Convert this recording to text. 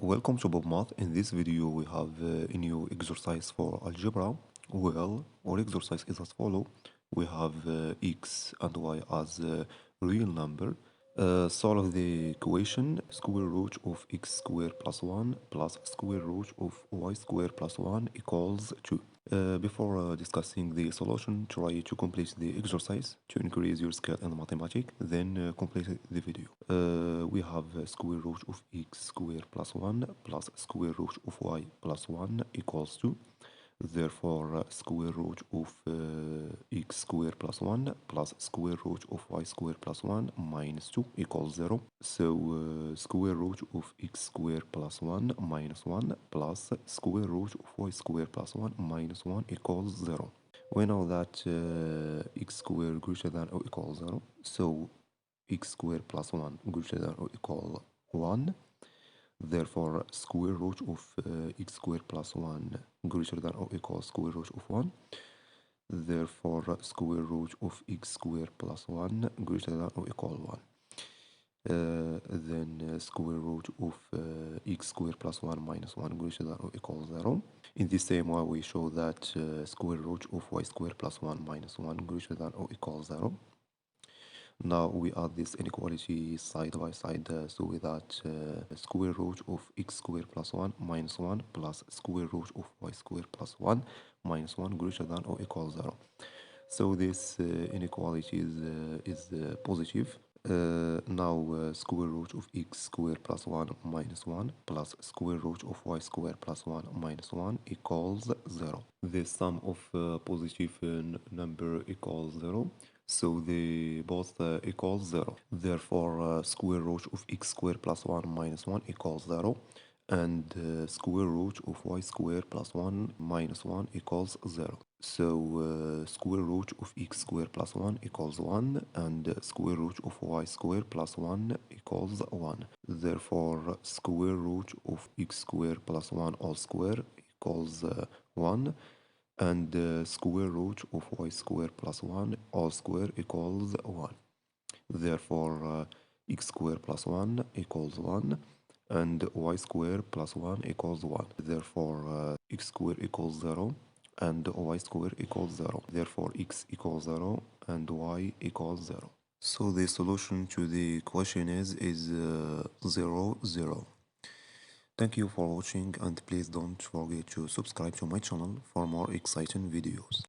Welcome to BobMath. In this video we have a new exercise for algebra. Well, our exercise is as follow. We have x and y as a real number. Solve the equation square root of x squared plus 1 plus square root of y squared plus 1 equals 2. Before discussing the solution, try to complete the exercise to increase your skill in mathematics, then complete the video. We have square root of x squared plus 1 plus square root of y plus 1 equals 2. Therefore, square root of x squared plus 1 plus square root of y squared plus 1 minus 2 equals 0. So, square root of x squared plus 1 minus 1 plus square root of y squared plus 1 minus 1 equals 0. We know that x squared greater than or equals 0. So, x squared plus 1 greater than or equal 1. Therefore, square root of x squared plus 1 greater than or equal square root of 1. Therefore, square root of x squared plus 1 greater than or equal 1. Then square root of x squared plus 1 minus 1 greater than or equal 0. In the same way, we show that square root of y squared plus 1 minus 1 greater than or equal 0. Now we add this inequality side by side so that square root of x squared plus 1 minus 1 plus square root of y squared plus 1 minus 1 greater than or equal 0. So this inequality is positive. Now square root of x squared plus 1 minus 1 plus square root of y squared plus 1 minus 1 equals 0. The sum of positive number equals 0. So they both equals 0. Therefore, square root of x squared plus 1 minus 1 equals 0. And square root of y squared plus 1 minus 1 equals 0. So, square root of x squared plus 1 equals 1. And square root of y squared plus 1 equals 1. Therefore, square root of x squared plus 1 all square equals 1. And square root of y squared plus 1 all square equals 1. Therefore, x squared plus 1 equals 1 and y squared plus 1 equals 1. Therefore, x squared equals 0 and y squared equals 0. Therefore, x equals 0 and y equals 0. So the solution to the question is 0, 0. Thank you for watching and please don't forget to subscribe to my channel for more exciting videos.